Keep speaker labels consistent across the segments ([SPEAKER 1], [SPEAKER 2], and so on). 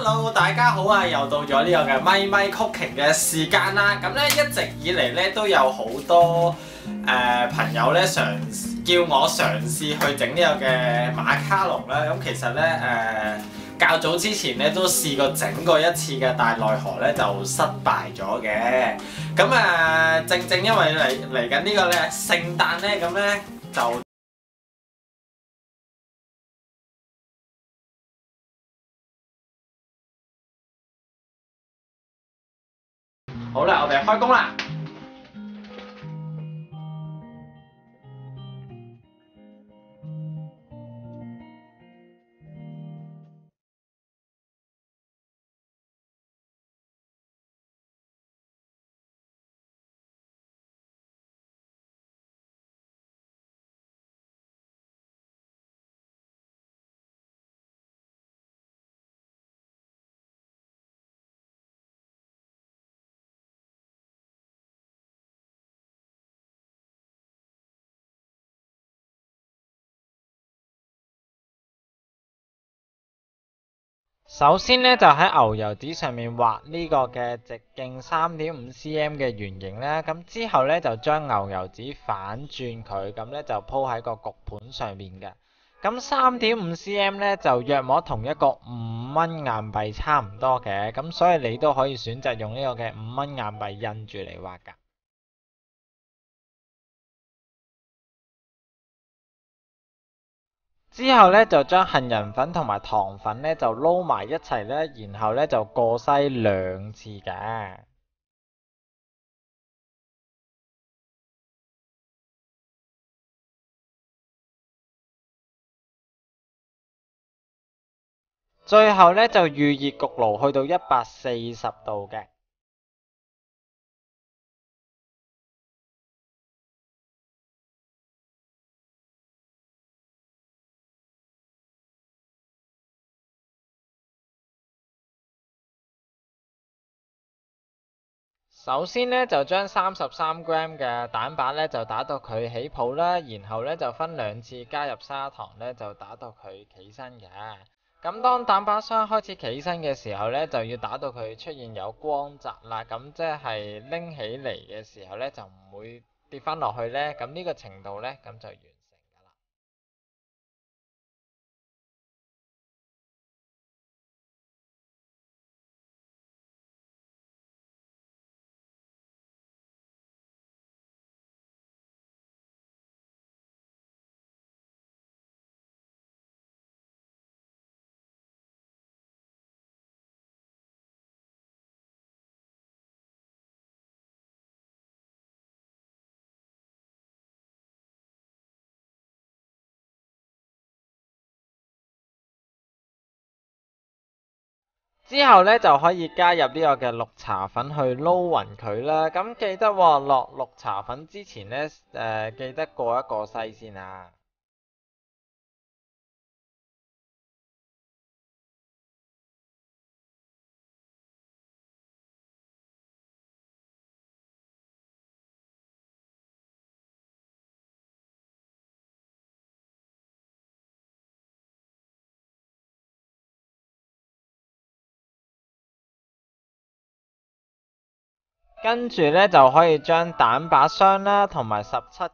[SPEAKER 1] Hello，大家好啊！又到咗呢個嘅咪咪 cooking 嘅時間啦。咁咧一直以嚟咧都有好多朋友咧叫我嘗試去整呢個嘅馬卡龍啦。咁其實咧較早之前咧都試過整過一次嘅，但係奈何咧就失敗咗嘅。咁正因為嚟緊呢個咧聖誕咧，咁咧就好啦，我哋開工啦！
[SPEAKER 2] 首先咧就喺牛油紙上面畫呢個嘅直徑3.5cm 嘅圓形啦，咁之後咧就將牛油紙反轉佢，咁咧就鋪喺個焗盤上面嘅。咁3.5cm 咧就約摸同一個5蚊硬幣差唔多嘅，咁所以你都可以選擇用呢個嘅5蚊硬幣印住嚟畫㗎。之後咧就將杏仁粉同埋糖粉咧就撈埋一齊咧，然後咧就過篩2次嘅。最後咧就預熱焗爐去到140度嘅。首先咧就將33g 嘅蛋白咧就打到佢起泡啦，然後咧就分2次加入砂糖咧就打到佢起身嘅。咁當蛋白霜開始起身嘅時候咧，就要打到佢出現有光澤啦，咁即係拎起嚟嘅時候咧就唔會跌翻落去咧，咁呢個程度咧咁就完成㗎啦。之後咧就可以加入呢個嘅綠茶粉去撈勻佢啦。咁記得喎，落綠茶粉之前咧，記得過一過篩先啊。跟住咧就可以將蛋白霜啦，同埋17g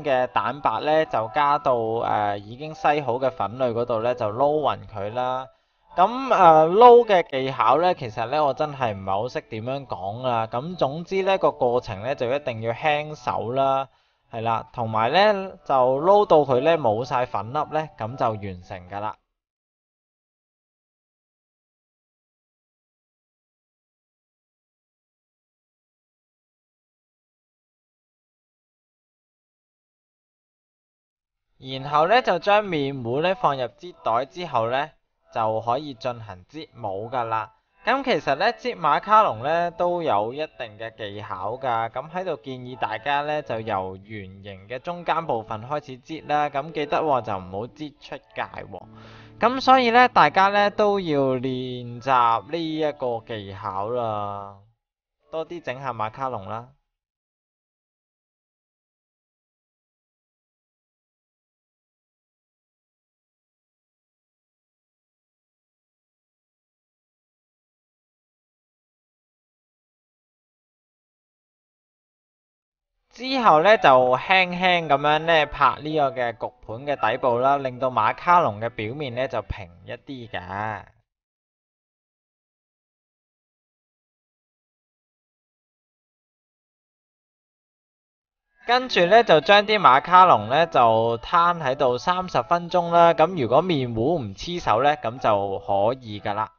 [SPEAKER 2] 嘅蛋白咧就加到已經篩好嘅粉類嗰度咧就撈勻佢啦。咁撈嘅技巧咧，其實咧我真係唔係好識點樣講啦。咁總之咧個過程咧就一定要輕手啦，係啦，同埋咧就撈到佢咧冇晒粉粒咧，咁就完成㗎啦。然後咧就將麵糊咧放入擠袋之後咧就可以進行擠模㗎啦。咁其實咧擠馬卡龍咧都有一定嘅技巧㗎。咁喺度建議大家咧就由圓形嘅中間部分開始擠啦。咁記得喎就唔好擠出界喎。咁所以咧大家咧都要練習呢一個技巧啦，多啲整下馬卡龍啦。之後咧就輕輕咁樣咧拍呢個嘅焗盤嘅底部啦，令到馬卡龍嘅表面咧就平一啲㗎。跟住咧就將啲馬卡龍咧就攤喺度30分鐘啦。咁如果麵糊唔黐手咧，咁就可以㗎啦。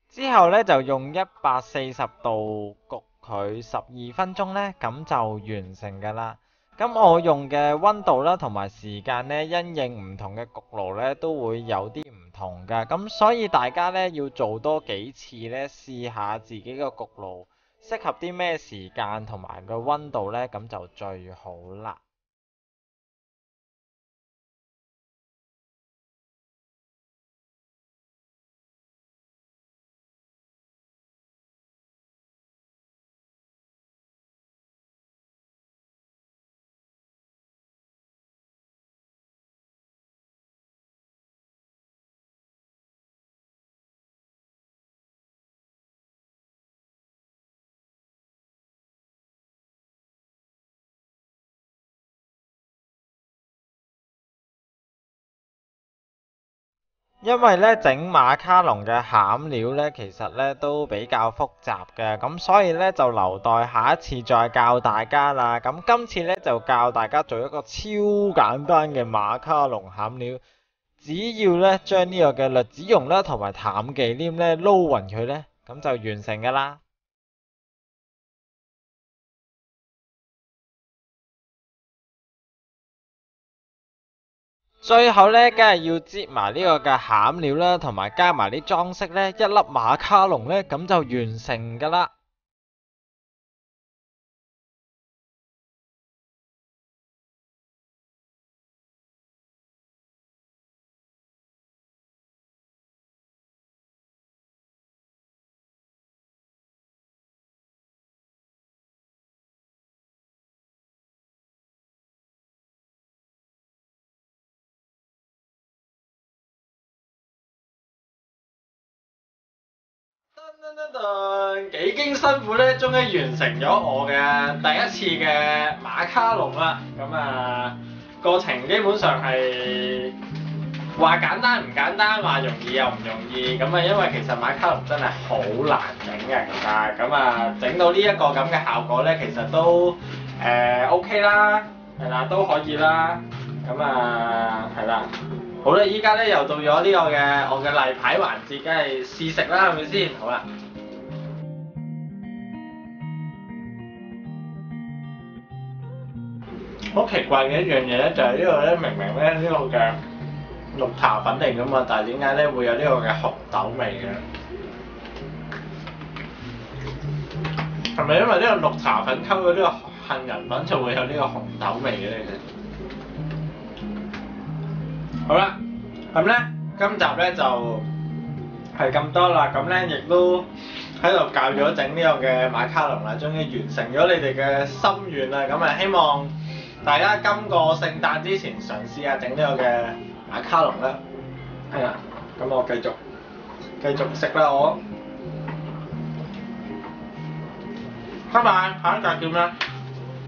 [SPEAKER 2] 之後咧就用140度焗佢12分鐘咧，咁就完成㗎啦。咁我用嘅溫度啦同埋時間咧，因應唔同嘅焗爐咧，都會有啲唔同㗎。咁所以大家咧要做多幾次咧，試下自己個焗爐適合啲咩時間同埋個溫度咧，咁就最好啦。因為咧整馬卡龍嘅餡料咧，其實咧都比較複雜嘅，咁所以咧就留待下一次再教大家啦。咁今次咧就教大家做一個超簡單嘅馬卡龍餡料，只要咧將呢個嘅栗子蓉啦同埋淡忌廉咧撈勻佢咧，咁就完成㗎啦。最後咧，梗係要擠埋呢個嘅餡料啦，同埋加埋啲裝飾咧，一粒馬卡龍咧，咁就完成㗎啦。噔噔噔，幾經辛苦咧，終於完成咗我嘅第一次嘅馬卡龍啦。咁過程基本上係話簡單唔簡單，話容易又唔容易。咁因為其實馬卡龍真係好難整嘅，其實整到呢一個咁嘅效果咧，其實都OK 啦，係啦，都可以啦。係啦。好啦，依家咧又到咗呢個嘅我嘅例牌環節，梗係試食啦，係咪先？好啦。好奇怪嘅一樣嘢咧，就係呢個咧，明明咧呢個嘅綠茶粉嚟㗎嘛，但係點解咧會有呢個嘅紅豆味嘅？係咪因為呢個綠茶粉溝咗呢個杏仁粉就會有呢個紅豆味嘅咧？好啦，咁咧今集咧就係咁多啦，咁咧亦都喺度教咗整呢個嘅馬卡龍啦，終於完成咗你哋嘅心願啦，咁希望大家今個聖誕之前嘗試下整呢個嘅馬卡龍啦。係啦，咁我繼續食啦我。拜拜，下一集見啦。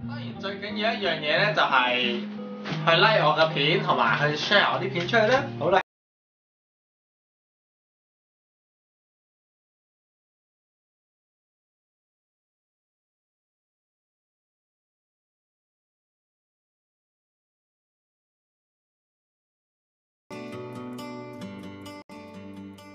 [SPEAKER 2] 當然最緊要一樣嘢咧就係去 like 我嘅片同埋去 share 我啲片出去啦。好啦。